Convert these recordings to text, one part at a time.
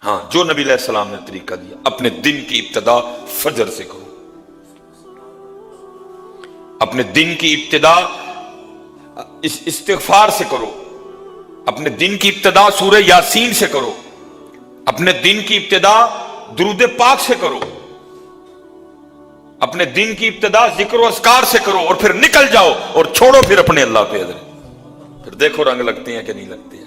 ہاں جو نبی علیہ السلام نے طریقہ دیا، اپنے دن کی ابتدا فجر سے کرو، اپنے دن کی ابتدا استغفار سے کرو، اپنے دن کی ابتدا سورہ یاسین سے کرو، اپنے دن کی ابتدا درود پاک سے کرو، اپنے دن کی ابتدا ذکر و اذکار سے کرو، اور پھر نکل جاؤ اور چھوڑو پھر اپنے اللہ پہ حضرت، پھر دیکھو رنگ لگتے ہیں کہ نہیں لگتے ہیں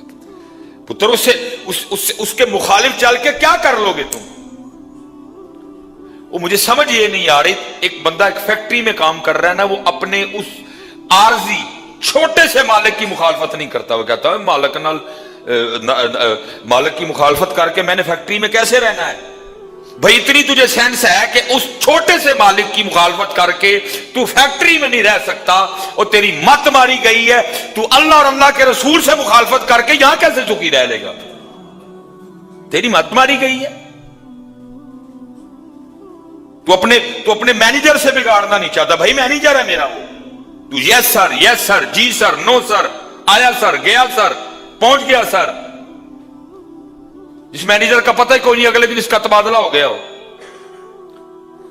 پتر۔ اس کے مخالف چل کے کیا کر لو گے تم؟ وہ مجھے سمجھ یہ نہیں آ رہی، ایک بندہ ایک فیکٹری میں کام کر رہا ہے نا، وہ اپنے اس عارضی چھوٹے سے مالک کی مخالفت نہیں کرتا، وہ کہتا ہے مالک کی مخالفت کر کے میں نے فیکٹری میں کیسے رہنا ہے؟ بھائی اتنی تجھے سینس ہے کہ اس چھوٹے سے مالک کی مخالفت کر کے تو فیکٹری میں نہیں رہ سکتا، اور تیری مت ماری گئی ہے، تو اللہ اور اللہ کے رسول سے مخالفت کر کے یہاں کیسے سکھی رہ لے گا؟ تیری مت ماری گئی ہے۔ تو اپنے مینیجر سے بگاڑنا نہیں چاہتا، بھائی مینیجر ہے میرا وہ، تو یس سر جی سر نو سر، آیا سر گیا سر پہنچ گیا سر۔ جس مینیجر کا پتہ ہی کوئی نہیں اگلے دن اس کا تبادلہ ہو گیا ہو،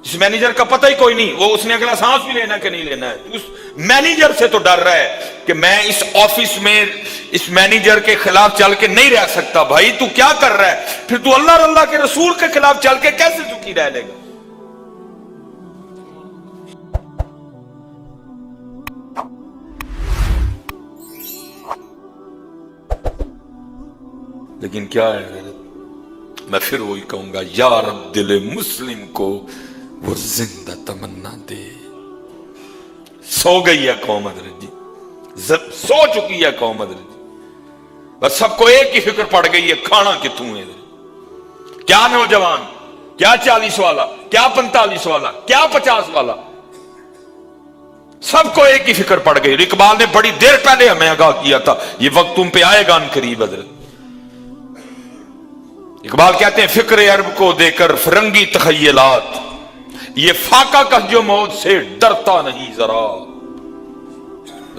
جس مینیجر کا پتہ ہی کوئی نہیں وہ اس نے اگلا سانس بھی لینا کہ نہیں لینا ہے، اس مینیجر سے تو ڈر رہا ہے کہ میں اس آفس میں اس مینیجر کے خلاف چل کے نہیں رہ سکتا۔ بھائی تو کیا کر رہا ہے؟ پھر تو اللہ اور اللہ کے رسول کے خلاف چل کے کیسے سکھی رہ لے گا؟ لیکن کیا ہے، میں پھر وہی کہوں گا، یا رب دل مسلم کو وہ زندہ تمنا دے۔ سو گئی ہے قوم حضرت جی، سو چکی ہے قوم حضرت جی، بس سب کو ایک ہی فکر پڑ گئی ہے، کھانا کتوں ہے حضرت۔ کیا نوجوان، کیا 40 والا، کیا 45 والا، کیا 50 والا، سب کو ایک ہی فکر پڑ گئی۔ اقبال نے بڑی دیر پہلے ہمیں آگاہ کیا تھا، یہ وقت تم پہ آئے گا ان قریب حضرت۔ اقبال کہتے ہیں فکر عرب کو دے کر فرنگی تخیلات، یہ فاقہ کش جو موت سے ڈرتا نہیں ذرا،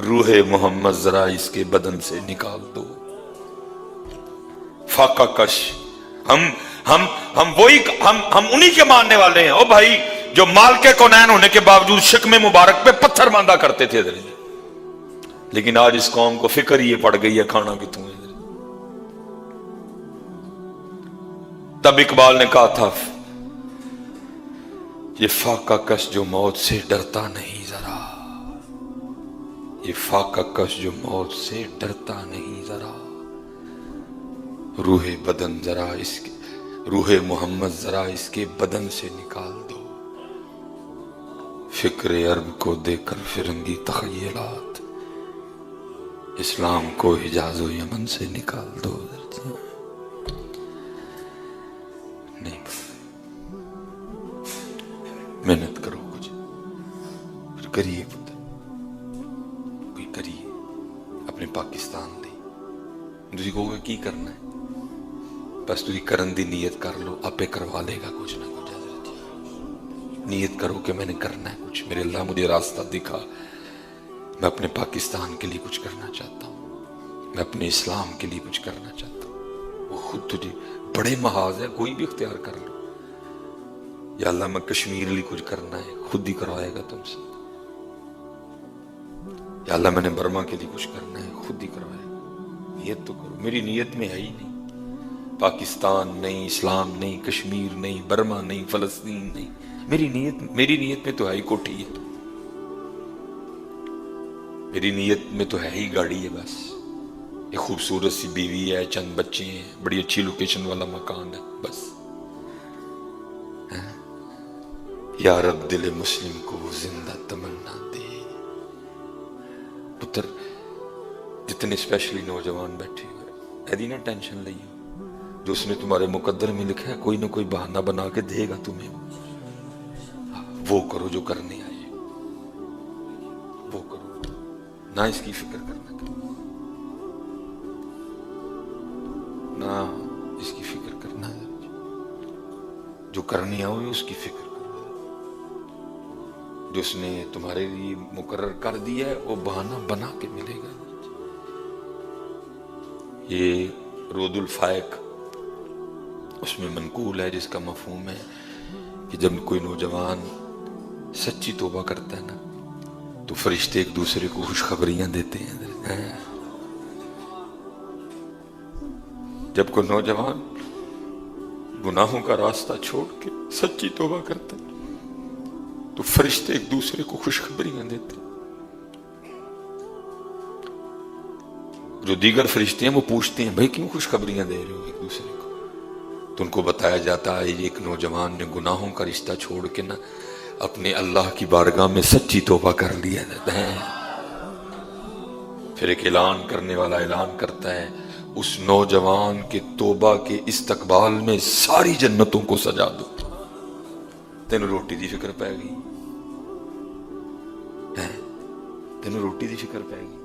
روح محمد ذرا اس کے بدن سے نکال دو۔ فاقہ کش، ہم انہی کے ماننے والے ہیں او بھائی، جو مالک کونین ہونے کے باوجود شکم مبارک پہ پتھر باندھا کرتے تھے حضرت، لیکن آج اس قوم کو فکر یہ پڑ گئی ہے کھانا کتوں ہے۔ تب اقبال نے کہا تھا یہ فاقہ کش جو موت سے ڈرتا نہیں ذرا، یہ فاقہ کش جو موت سے ڈرتا نہیں ذرا، روح بدن ذرا اس کے، روح محمد ذرا اس کے بدن سے نکال دو، فکر عرب کو دے کر فرنگی تخیلات، اسلام کو حجاز و یمن سے نکال دو۔ نہیں، محنت کرو، کچھ پھر کریے پتر، کوئی کریے اپنے پاکستان دی، تسی کہو گے کی کرنا ہے، بس تسی کرن دی نیت کر لو، آپے کروا لے گا کچھ نہ کچھ حضرت۔ نیت کرو کہ میں نے کرنا ہے کچھ، میرے اللہ مجھے راستہ دکھا، میں اپنے پاکستان کے لیے کچھ کرنا چاہتا ہوں، میں اپنے اسلام کے لیے کچھ کرنا چاہتا ہوں، وہ خود تجھے بڑے محاذ ہے، کوئی بھی اختیار کر لو۔ یا اللہ میں کشمیر لیے کچھ کرنا ہے، خود ہی کروائے گا تم سے۔ یا اللہ میں نے برما کے لیے کچھ کرنا ہے، خود ہی کروائے گا۔ نیت تو کرو، میری نیت میں ہے ہی نہیں، پاکستان نہیں، اسلام نہیں، کشمیر نہیں، برما نہیں، فلسطین نہیں، میری نیت میں تو ہے ہی کوٹھی ہے، میری نیت میں تو ہے ہی گاڑی ہے، بس ایک خوبصورت سی بیوی ہے، چند بچے ہیں، بڑی اچھی لوکیشن والا مکان ہے، بس۔ یا رب دل مسلم کو زندہ تمنا دے۔ پتر جتنے اسپیشلی نوجوان بیٹھے ہوئے، ایدی نہ ٹینشن لئیے، جو اس نے تمہارے مقدر میں لکھا ہے کوئی نہ کوئی بہانہ بنا کے دے گا تمہیں، وہ کرو جو کرنے آئے، وہ کرو، نہ اس کی فکر کرنا، نہ اس کی فکر کرنا ہے، جو کرنے آؤ اس کی فکر کرو، جو اس نے تمہارے لیے مقرر کر دیا ہے وہ بہانہ بنا کے ملے گا۔ یہ رود الفائق اس میں منقول ہے جس کا مفہوم ہے کہ جب کوئی نوجوان سچی توبہ کرتا ہے نا تو فرشتے ایک دوسرے کو خوشخبریاں دیتے ہیں. جب کوئی نوجوان گناہوں کا راستہ چھوڑ کے سچی توبہ کرتا ہے تو فرشتے ایک دوسرے کو خوشخبریاں دیتے ہیں. جو دیگر فرشتے ہیں وہ پوچھتے ہیں بھائی کیوں خوشخبریاں دے رہے ہو ایک دوسرے کو؟ تو ان کو بتایا جاتا ہے یہ ایک نوجوان نے گناہوں کا رشتہ چھوڑ کے نا اپنے اللہ کی بارگاہ میں سچی توبہ کر لیا جاتا ہے. پھر ایک اعلان کرنے والا اعلان کرتا ہے اس نوجوان کے توبہ کے استقبال میں ساری جنتوں کو سجا دو. تینوں روٹی دی فکر پہ گئی، تینوں روٹی دی فکر پہ گئی.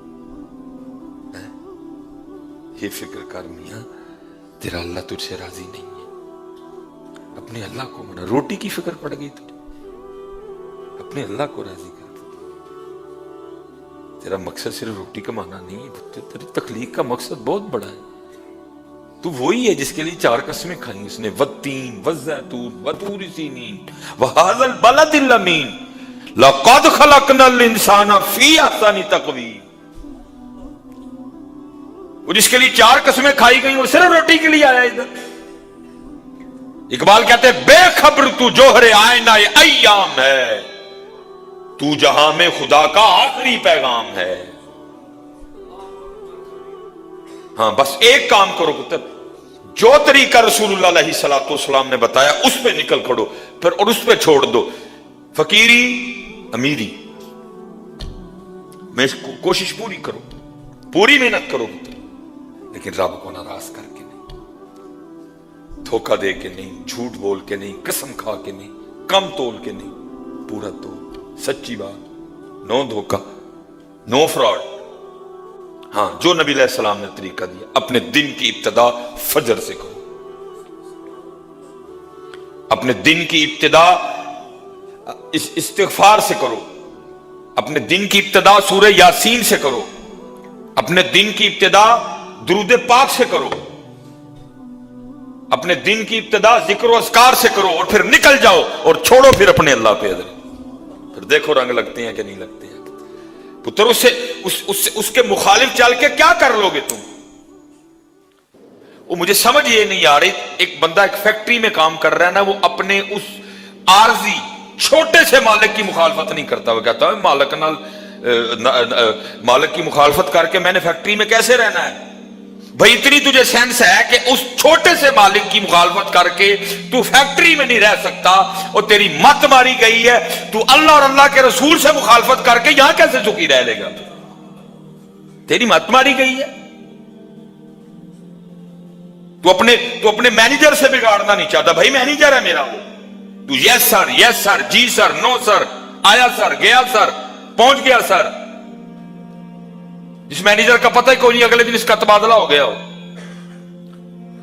یہ فکر کر میاں تیرا اللہ تجھ سے راضی نہیں ہے. اپنے اللہ کو منا. روٹی کی فکر پڑ گئی تجھے، اپنے اللہ کو راضی کر. تیرا مقصد صرف روٹی کمانا نہیں ہے، تیری تخلیق کا مقصد بہت بڑا ہے. تو وہی ہے جس کے لیے 4 قسمیں کھائیں اس نے، والتین والزیتون وطور سینین وہذا البلد الامین لقد خلقنا الانسان فی احسن تقویم. وہ جس کے لیے 4 قسمیں کھائی گئی وہ صرف روٹی کے لیے آیا ادھر. اقبال کہتے ہیں بے خبر تو جوہر آئینہ ایام ہے، تو جہاں میں خدا کا آخری پیغام ہے. ہاں بس ایک کام کرو پتر، جو طریقہ رسول اللہ علیہ الصلوۃ والسلام نے بتایا اس پہ نکل کھڑو پھر اور اس پہ چھوڑ دو فقیری امیری میں کوشش پوری کرو، پوری محنت کرو پتر، لیکن رب کو ناراض کر کے نہیں، دھوکہ دے کے نہیں، جھوٹ بول کے نہیں، قسم کھا کے نہیں، کم تول کے نہیں، پورا تول، سچی بات، نو دھوکہ، نو فراڈ. ہاں جو نبی علیہ السلام نے طریقہ دیا، اپنے دن کی ابتدا فجر سے کرو، اپنے دن کی ابتدا استغفار سے کرو، اپنے دن کی ابتدا سورہ یاسین سے کرو، اپنے دن کی ابتدا درود پاک سے کرو، اپنے دن کی ابتدا ذکر و اذکار سے کرو، اور پھر نکل جاؤ اور چھوڑو پھر اپنے اللہ پہ ادھر. پھر دیکھو رنگ لگتے ہیں کہ نہیں لگتے ہیں. پتر اس کے مخالف چل کے کیا کر لو گے تم؟ وہ مجھے سمجھ یہ نہیں آ رہی. ایک بندہ ایک فیکٹری میں کام کر رہا ہے نا، وہ اپنے اس عارضی چھوٹے سے مالک کی مخالفت نہیں کرتا. وہ کہتا ہے مالک کی مخالفت کر کے میں نے فیکٹری میں کیسے رہنا ہے؟ بھائی اتنی تجھے سینس ہے کہ اس چھوٹے سے مالک کی مخالفت کر کے تو فیکٹری میں نہیں رہ سکتا، اور تیری مت ماری گئی ہے تو اللہ اور اللہ کے رسول سے مخالفت کر کے یہاں کیسے سکھی رہ لے گا؟ تیری مت ماری گئی ہے. تو اپنے مینیجر سے بگاڑنا نہیں چاہتا. بھائی مینیجر ہے میرا وہ، تو یس سر جی سر نو سر، آیا سر گیا سر پہنچ گیا سر. جس مینیجر کا پتہ ہی کوئی نہیں اگلے دن اس کا تبادلہ ہو گیا ہو،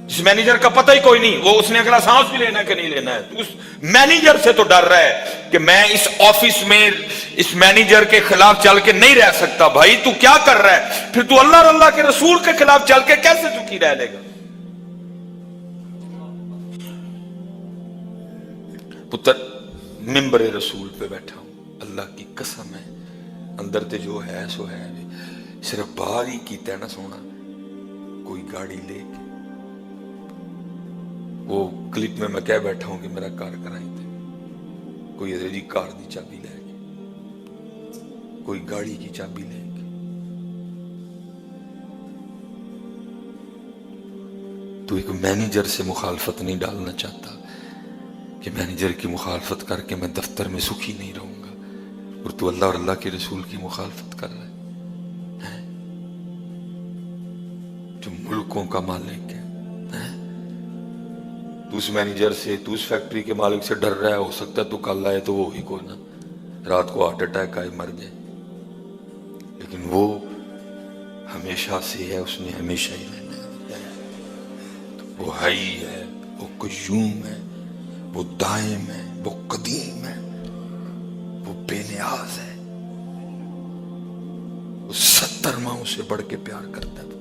جس مینیجر کا پتہ ہی کوئی نہیں وہ اس نے اگلا سانس بھی لینا کہ نہیں لینا ہے. تو اس مینیجر سے تو ڈر رہا ہے کہ میں اس آفس میں اس مینیجر کے خلاف چل کے نہیں رہ سکتا. بھائی تو کیا کر رہا ہے؟ پھر تو اللہ اور اللہ کے رسول کے خلاف چل کے کیسے سکھی رہ لے گا؟ پتر ممبر رسول پہ بیٹھا ہوں، اللہ کی قسم ہے اندر تے جو ہے سو ہے. صرف باہر ہی کیتا ہے نا سونا. کوئی گاڑی لے کے وہ کلپ میں کہہ بیٹھا ہوں کہ میرا کار کرائیں تھے، کوئی جی کار دی چابی لے کے، کوئی گاڑی کی چابی لے کے. تو ایک مینیجر سے مخالفت نہیں ڈالنا چاہتا کہ مینیجر کی مخالفت کر کے میں دفتر میں سکھی نہیں رہوں گا، اور تو اللہ اور اللہ کے رسول کی مخالفت کر رہا ہے جو ملکوں کا مالک ہے. تو اس مینیجر سے، تو اس فیکٹری کے مالک سے ڈر رہا ہے. ہو سکتا ہے تو کل آئے تو وہی کوئی نا رات کو ہارٹ اٹیک آئے مر جائے، لیکن وہ ہمیشہ سے ہے، اس نے ہمیشہ ہی رہنا ہے. وہ حی ہے، وہ قیوم ہے، وہ دائم ہے، وہ قدیم ہے، وہ بے نیاز ہے، وہ 70 ماہوں سے بڑھ کے پیار کرتا ہے.